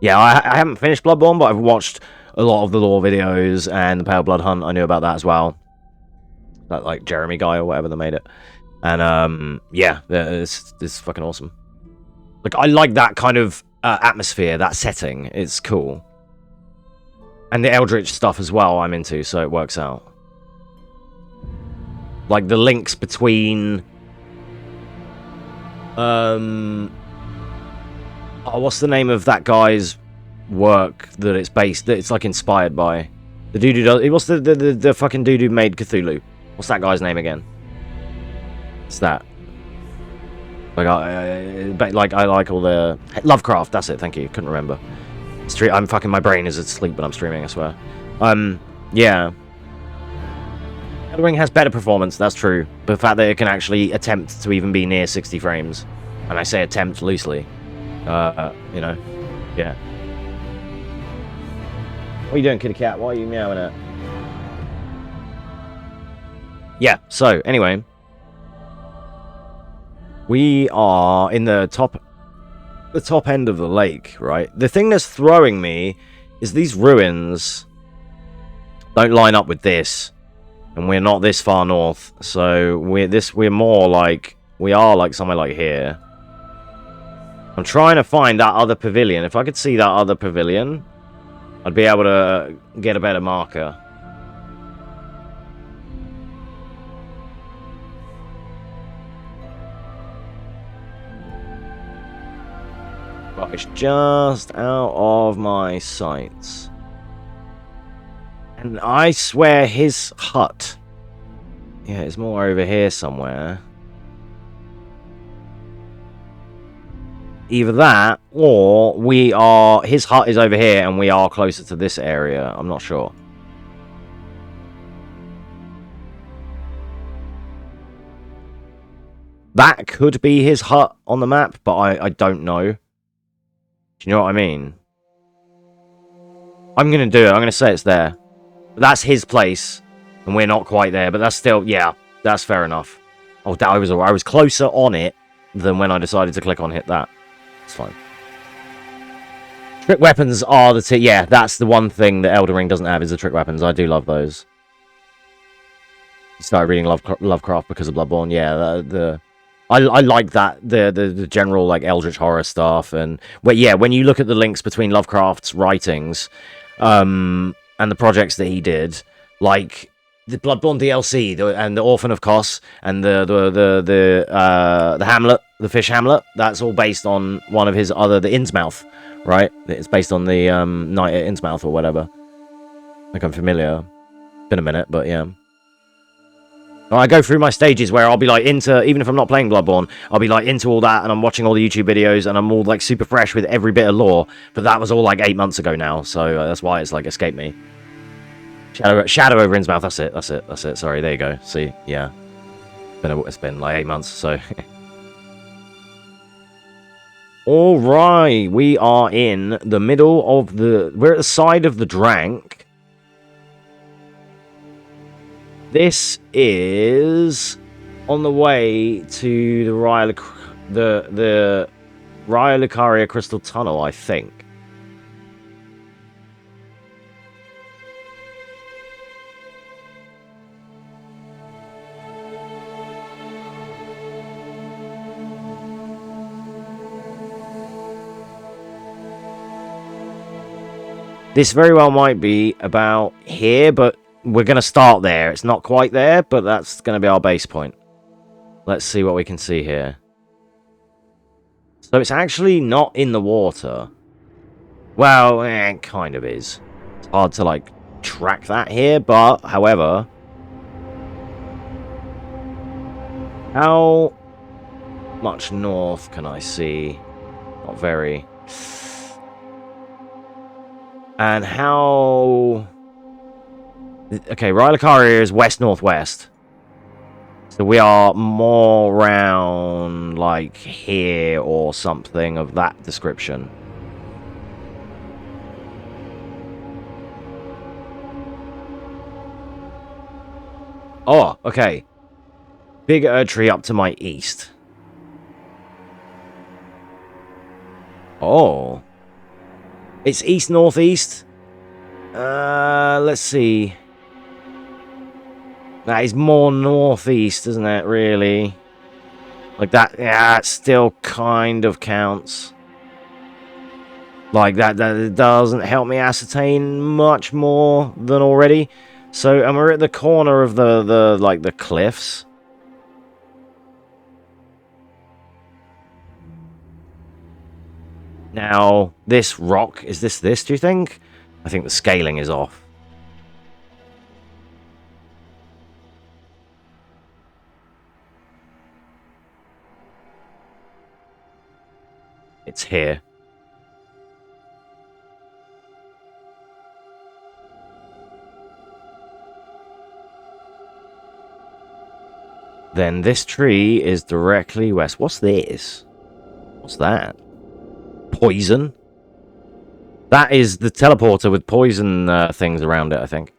Yeah, I haven't finished Bloodborne, but I've watched a lot of the lore videos, and the Pale Blood Hunt, I knew about that as well. That, like, Jeremy guy or whatever that made it. And, yeah, it's fucking awesome. Like, I like that kind of atmosphere, that setting. It's cool. And the Eldritch stuff as well I'm into, so it works out. Like the links between... Oh, what's the name of that guy's work that it's based, that it's like inspired by? The dude who does... What's the fucking dude who made Cthulhu? What's that guy's name again? It's that. Like I like all the... Lovecraft, that's it, thank you. Couldn't remember. I'm fucking... My brain is asleep when I'm streaming, I swear. Yeah. Elden Ring has better performance, that's true. But the fact that it can actually attempt to even be near 60 frames. And I say attempt loosely. You know. Yeah. What are you doing, kitty cat? Why are you meowing at? Yeah, so, anyway. We are in the top end of the lake, right? The thing that's throwing me is these ruins don't line up with this. And we're not this far north. So we're more like... We are like somewhere like here. I'm trying to find that other pavilion. If I could see that other pavilion, I'd be able to get a better marker. But it's just out of my sights. And I swear his hut... Yeah, it's more over here somewhere. Either that, or we are... His hut is over here, and we are closer to this area. I'm not sure. That could be his hut on the map, but I don't know. Do you know what I mean? I'm going to do it. I'm going to say it's there. But that's his place, and we're not quite there. But that's still... Yeah, that's fair enough. Oh, I was closer on it than when I decided to click on hit that. It's fine. Trick weapons are the... Yeah, that's the one thing that Elden Ring doesn't have, is the trick weapons. I do love those. Started reading Lovecraft because of Bloodborne. Yeah, I like that, the general, like, Eldritch horror stuff. And, well, yeah, when you look at the links between Lovecraft's writings, and the projects that he did, like the Bloodborne DLC, and the Orphan of Kos, and the Hamlet, the Fish Hamlet, that's all based on one of his other, the Innsmouth, right? It's based on the Night at Innsmouth or whatever. I think I'm familiar. Been a minute, but yeah. I go through my stages where I'll be like into, even if I'm not playing Bloodborne, I'll be like into all that, and I'm watching all the YouTube videos, and I'm all like super fresh with every bit of lore. But that was all like 8 months ago now, so that's why it's like escaped me. Shadow over Innsmouth, that's it. Sorry, there you go. See, yeah, it's been like 8 months, so. All right, we are in the middle of we're at the side of the Drank. This is on the way to the Raya Lucaria Crystal Tunnel, I think. This very well might be about here, but we're going to start there. It's not quite there, but that's going to be our base point. Let's see what we can see here. So it's actually not in the water. Well, it kind of is. It's hard to, like, track that here, but, however... How much north can I see? Not very. And how... Okay, Raya Lucaria is west-northwest. So we are more around, like, here or something of that description. Oh, okay. Big Erdtree up to my east. Oh. It's east-northeast. Let's see. That is more northeast, isn't it, really? Like that, yeah, it still kind of counts. Like, that doesn't help me ascertain much more than already. So, and we're at the corner of the cliffs. Now, this rock, is this, do you think? I think the scaling is off. It's here. Then this tree is directly west. What's this? What's that? Poison? That is the teleporter with poison things around it, I think.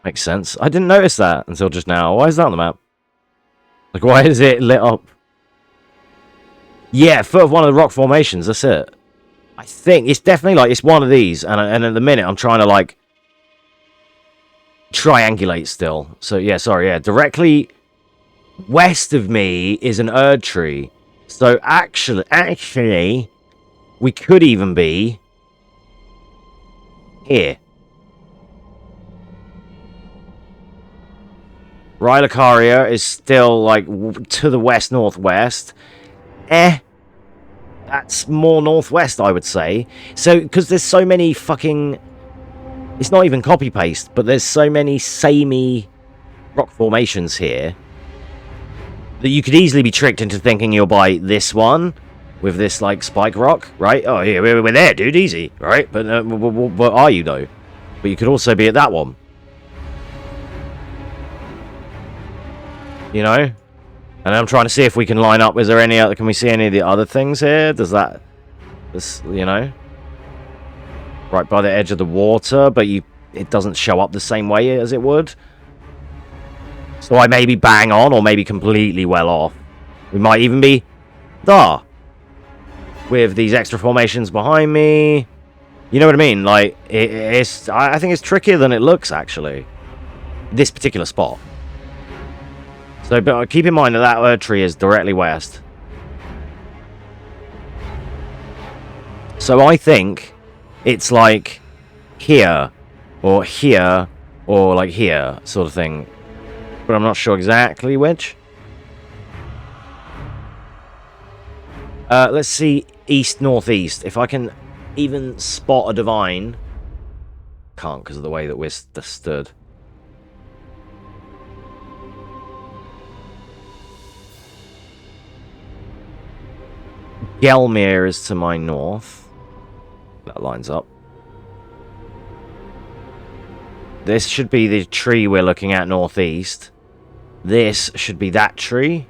Makes sense. I didn't notice that until just now. Why is that on the map? Like, why is it lit up? Yeah, foot of one of the rock formations. That's it. I think it's definitely like it's one of these. And at the minute, I'm trying to like triangulate still. So yeah, sorry. Yeah, directly west of me is an Erd tree. So actually, we could even be here. Rylocaria is still like to the west northwest. That's more northwest, I would say. So, because there's so many fucking... It's not even copy-paste, but there's so many samey rock formations here that you could easily be tricked into thinking you'll buy this one with this, like, spike rock, right? Oh, yeah, we're there, dude, easy, right? But what are you, though? But you could also be at that one. You know? And I'm trying to see if we can line up. Is there any other... Can we see any of the other things here? Does that... This, you know? Right by the edge of the water, but it doesn't show up the same way as it would. So I may be bang on, or maybe completely well off. We might even be... with these extra formations behind me. You know what I mean? Like, I think it's trickier than it looks, actually. This particular spot. So, but keep in mind that Erd tree is directly west. So I think it's like here, or like here, sort of thing. But I'm not sure exactly which. Let's see east, northeast. If I can even spot a divine. Can't because of the way that we're stood. Gelmir is to my north. That lines up. This should be the tree we're looking at northeast. This should be that tree.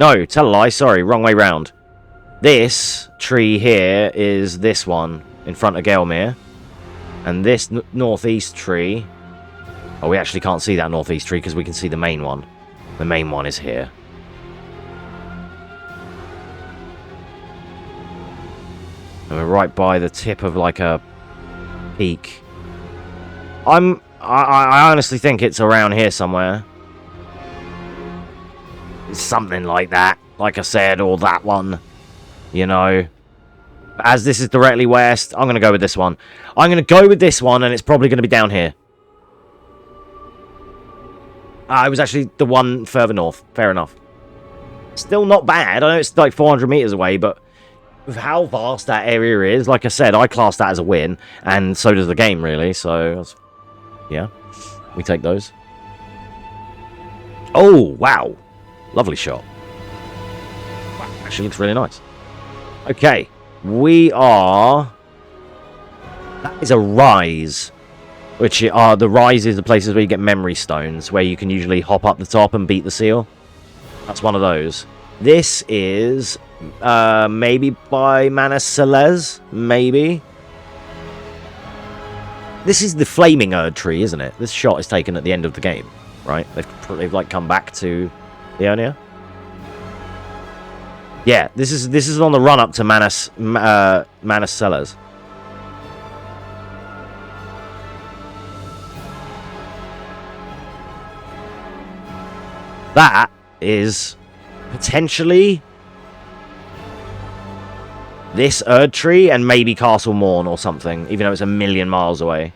No, tell a lie. Sorry, wrong way round. This tree here is this one in front of Gelmir. And this northeast tree... Oh, we actually can't see that northeast tree because we can see the main one. The main one is here. And we're right by the tip of like a peak. I honestly think it's around here somewhere. It's something like that. Like I said, or that one. You know. As this is directly west, I'm going to go with this one. I'm going to go with this one, and it's probably going to be down here. It was actually the one further north. Fair enough. Still not bad. I know it's like 400 meters away, but... with how vast that area is, like I said, I class that as a win, and so does the game, really, so, yeah, we take those. Oh, wow, lovely shot. Wow, actually looks really nice. Okay, we are, that is a rise, which are, the rise is the places where you get memory stones, where you can usually hop up the top and beat the seal. That's one of those. This is... maybe by Mana Celeste, maybe. This is the flaming Erd tree, isn't it? This shot is taken at the end of the game, right? They've like come back to the area. Yeah, this is on the run up to Mana Celeste. That is potentially this Erd Tree and maybe Castle Morn or something, even though it's a million miles away.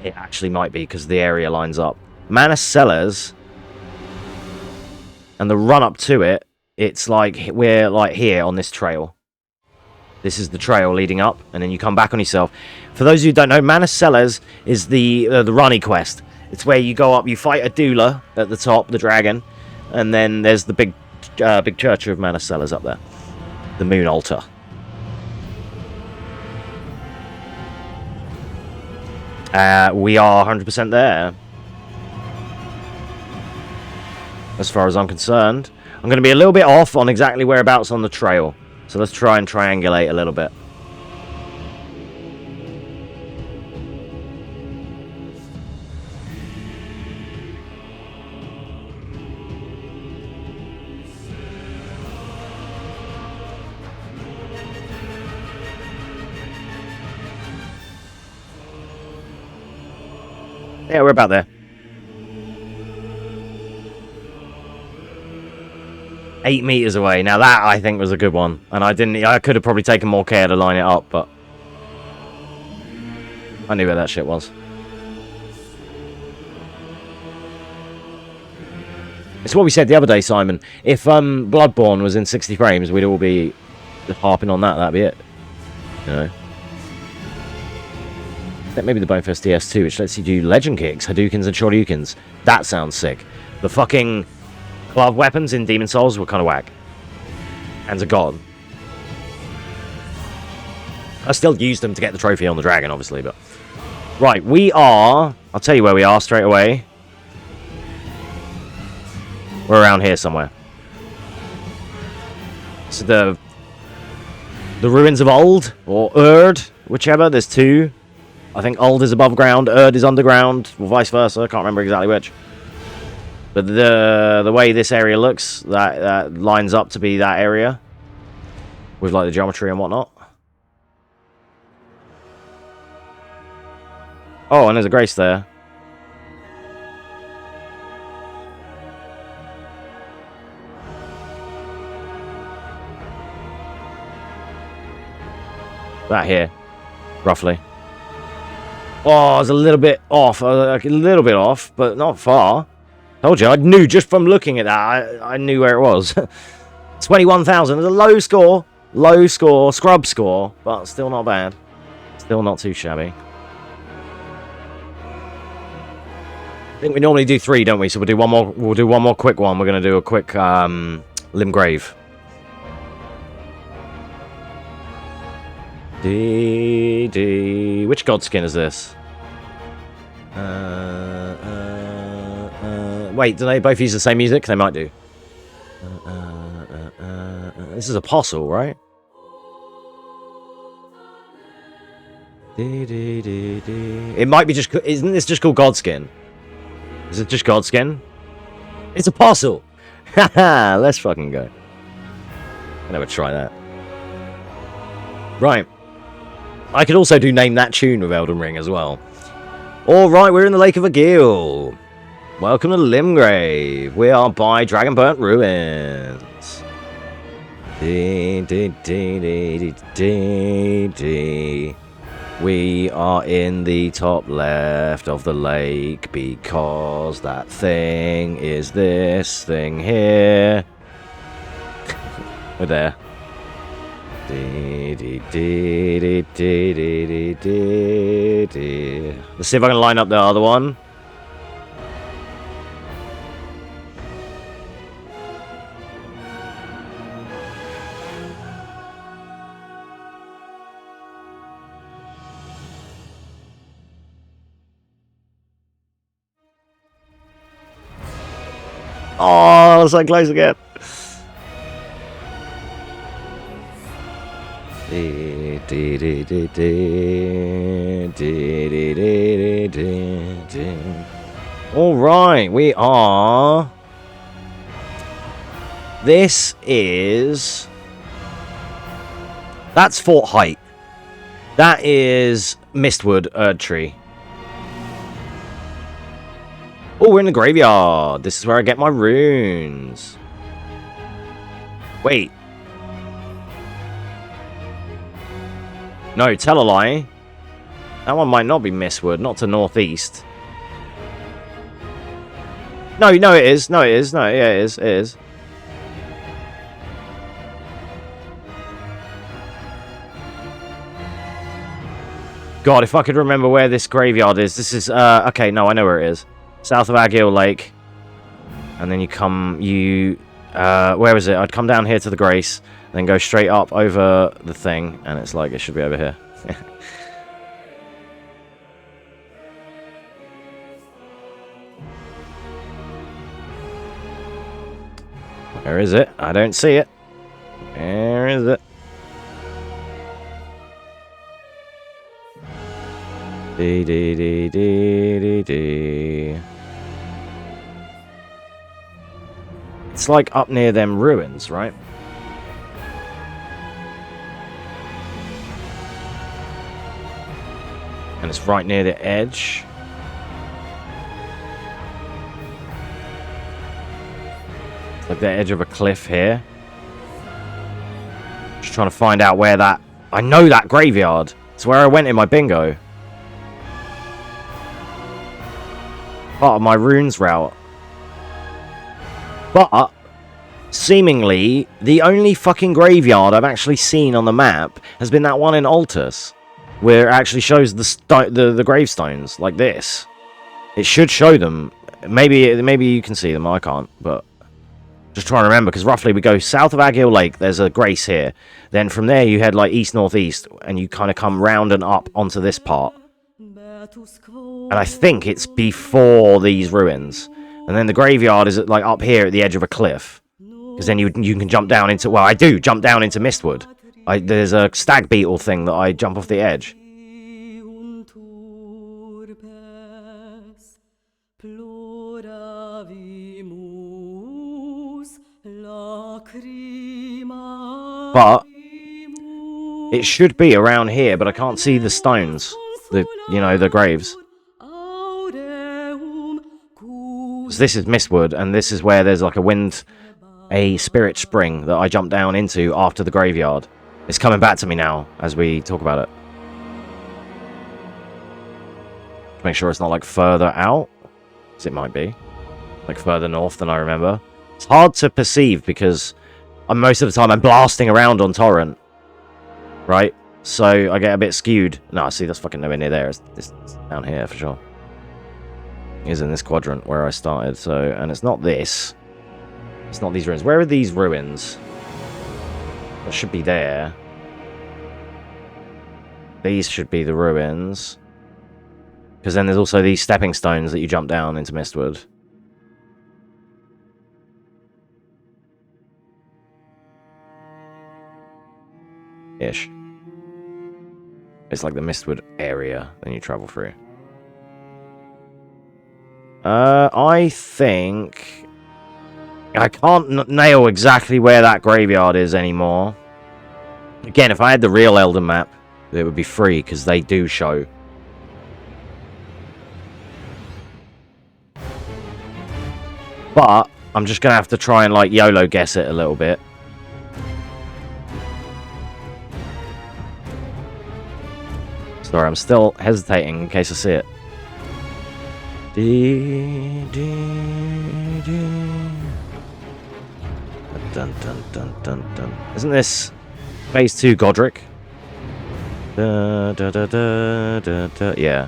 It actually might be because the area lines up. Manor Cellars and the run up to it, it's like we're like here on this trail. This is the trail leading up, and then you come back on yourself. For those who don't know, Manor Cellars is the Rani quest. It's where you go up, you fight a doula at the top, the dragon, and then there's the big church of Manor Cellars up there. The moon altar. We are 100% there. As far as I'm concerned. I'm going to be a little bit off on exactly whereabouts on the trail. So let's try and triangulate a little bit. Yeah, we're about there. 8 meters away. Now that I think was a good one, and I could have probably taken more care to line it up, but I knew where that shit was. It's what we said the other day, Simon. If Bloodborne was in 60 frames, we'd all be harping on that. That'd be it. You know. Maybe the Bonefest DS2, which lets you do legend kicks, Hadoukens, and Shoryukens. That sounds sick. The fucking glove weapons in Demon Souls were kind of whack. Hands of God. I still used them to get the trophy on the dragon, obviously, but... Right, we are... I'll tell you where we are straight away. We're around here somewhere. So the ruins of Old, or Erd, whichever, there's two. I think Old is above ground, Erd is underground, or vice versa, I can't remember exactly which. But the way this area looks, that lines up to be that area. With like the geometry and whatnot. Oh, and there's a grace there. That here, roughly. Oh, I was a little bit off. A little bit off, but not far. Told you, I knew just from looking at that. I knew where it was. 21,000 is a low score. Low score, scrub score, but still not bad. Still not too shabby. I think we normally do 3, don't we? So we'll do one more. We'll do one more quick one. We're going to do a quick Limgrave. Which godskin is this? Wait, do they both use the same music? They might do. This is Apostle, right? It might be just... Isn't this just called Godskin? Is it just Godskin? It's Apostle! Haha, let's fucking go. I never try that. Right. I could also do Name That Tune with Elden Ring as well. Alright, we're in the Lake of Agil. Welcome to Limgrave. We are by Dragonburnt Ruins. We are in the top left of the lake because that thing is this thing here. We're there. Let's see if I can line up the other one. Oh, so close again. All right, we are. This is. That's Fort Height. That is Mistwood Erdtree. Oh, we're in the graveyard. This is where I get my runes. Wait. No, tell a lie. That one might not be Mistwood, not to northeast. No, no, it is. No, it is. No, yeah, it is. It is. God, if I could remember where this graveyard is. This is, okay, no, I know where it is. South of Agil Lake. And then where is it? I'd come down here to the Grace, then go straight up over the thing, and it's like, it should be over here. Where is it? I don't see it. Where is it? Dee dee dee dee dee dee. It's like up near them ruins, right? And it's right near the edge. It's like the edge of a cliff here. Just trying to find out where that... I know that graveyard. It's where I went in my bingo. Part of my runes route. But seemingly the only fucking graveyard I've actually seen on the map has been that one in Altus, where it actually shows the gravestones like this. It should show them. Maybe you can see them. I can't. But just trying to remember, because roughly we go south of Agil Lake. There's a Grace here. Then from there you head like east northeast, and you kind of come round and up onto this part. And I think it's before these ruins. And then the graveyard is like up here at the edge of a cliff. Because then you can jump down into... Well, I do jump down into Mistwood. There's a stag beetle thing that I jump off the edge. But it should be around here, but I can't see the stones. The graves. This is Mistwood, and this is where there's like a spirit spring that I jumped down into after the graveyard. It's coming back to me now as we talk about it. Make sure it's not like further out, as it might be. Like further north than I remember. It's hard to perceive because most of the time I'm blasting around on Torrent. Right? So I get a bit skewed. No, see, that's fucking nowhere near there. It's down here for sure. It is in this quadrant where I started. So, and it's not this. It's not these ruins. Where are these ruins? That should be there. These should be the ruins. Because then there's also these stepping stones that you jump down into Mistwood. Ish. It's like the Mistwood area, then you travel through. I think... I can't nail exactly where that graveyard is anymore. Again, if I had the real Elden map, it would be free, because they do show. But, I'm just going to have to try and, like, YOLO guess it a little bit. Sorry, I'm still hesitating in case I see it. Dun dun dun dun dun. Isn't this phase 2 Godric? Da, da, da, da, da, da. Yeah.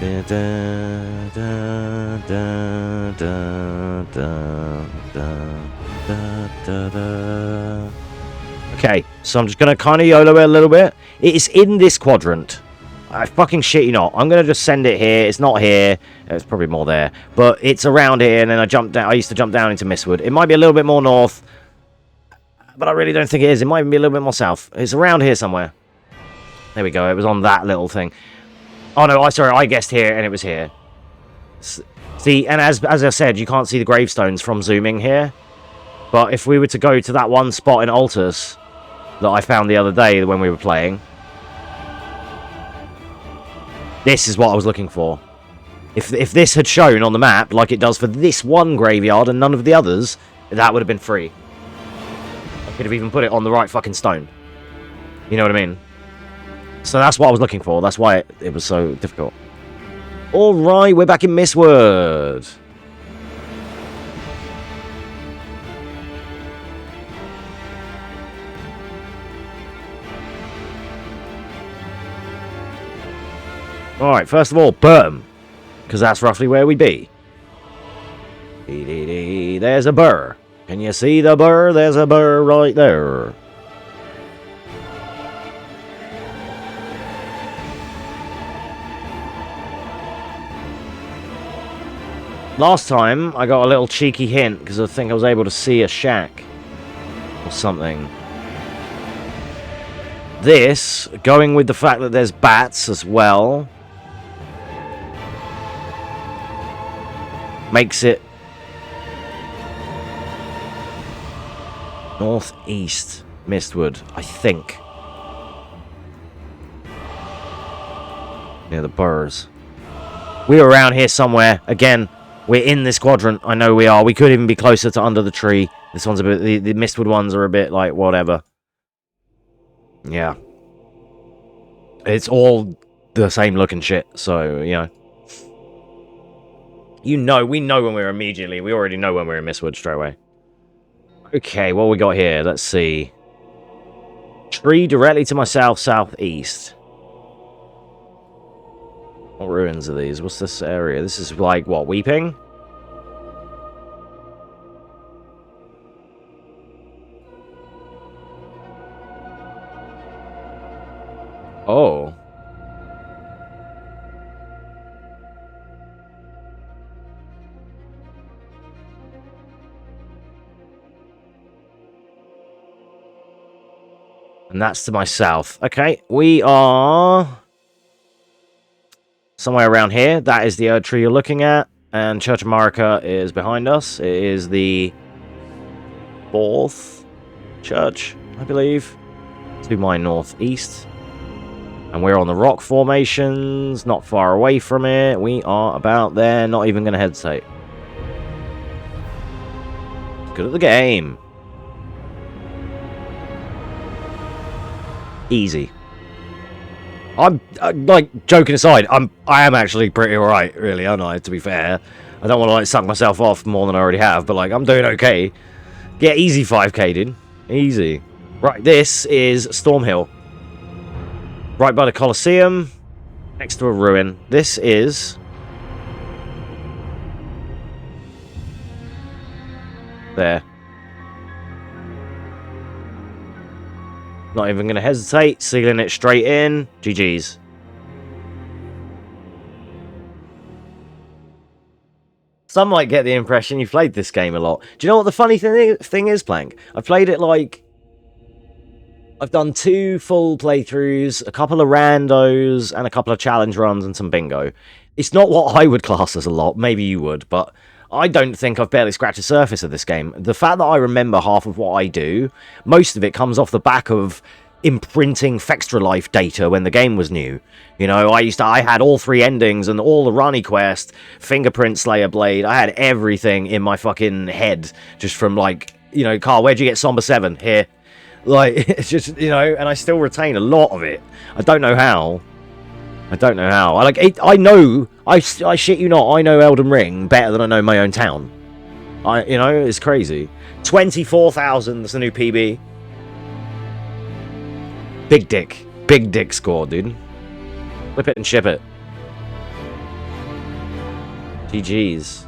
Da, da, da, da, da, da, da, da. Okay, so I'm just going to kind of YOLO it a little bit. It is in this quadrant. I fucking shit you not. I'm going to just send it here. It's not here. It's probably more there. But it's around here, and then I jumped down. I used to jump down into Mistwood. It might be a little bit more north, but I really don't think it is. It might be a little bit more south. It's around here somewhere. There we go. It was on that little thing. Oh, no, sorry. I guessed here, and it was here. See, and as I said, you can't see the gravestones from zooming here. But if we were to go to that one spot in Altus that I found the other day when we were playing, this is what I was looking for. If this had shown on the map like it does for this one graveyard and none of the others, that would have been free. I could have even put it on the right fucking stone. You know what I mean? So that's what I was looking for. That's why it was so difficult. Alright, we're back in Mistwood. Alright, first of all, Burm. Because that's roughly where we be. There's a burr. Can you see the burr? There's a burr right there. Last time, I got a little cheeky hint because I think I was able to see a shack or something. This, going with the fact that there's bats as well, makes it northeast Mistwood, I think. Near the burrs. We're around here somewhere. Again, we're in this quadrant. I know we are. We could even be closer to under the tree. This one's a bit... The Mistwood ones are a bit like whatever. Yeah. It's all the same looking shit. So, you know. We know when we're immediately. We already know when we're in Mistwood straight away. Okay, what we got here? Let's see. Tree directly to my southeast. What ruins are these? What's this area? This is like, what, Weeping? Oh. And that's to my south. Okay, we are somewhere around here. That is the Erd tree you're looking at. And Church of Marika is behind us. It is the 4th church, I believe, to my northeast. And we're on the rock formations, not far away from it. We are about there, not even going to hesitate. Good at the game. Easy. I'm like, joking aside, I am actually pretty alright, really, aren't I, to be fair. I don't want to like suck myself off more than I already have, but like, I'm doing okay. Yeah, easy 5k, dude. Easy. Right, this is Stormhill. Right by the Colosseum, next to a ruin. This is there. Not even going to hesitate. Sealing it straight in. GG's. Some might get the impression you've played this game a lot. Do you know what the funny thing is, Plank? I've played it like... I've done 2 full playthroughs, a couple of randos, and a couple of challenge runs and some bingo. It's not what I would class as a lot. Maybe you would, but... I don't think I've barely scratched the surface of this game. The fact that I remember half of what I do, most of it comes off the back of imprinting Fextra Life data when the game was new. You know, I had all 3 endings and all the Rani quest, Fingerprint Slayer Blade. I had everything in my fucking head just from like, you know, Carl, where'd you get Somber 7? Here. Like, it's just, you know, and I still retain a lot of it. I don't know how. I don't know how. I know, I shit you not, I know Elden Ring better than I know my own town. You know, it's crazy. 24,000, that's the new PB. Big dick score, dude. Flip it and ship it. GG's.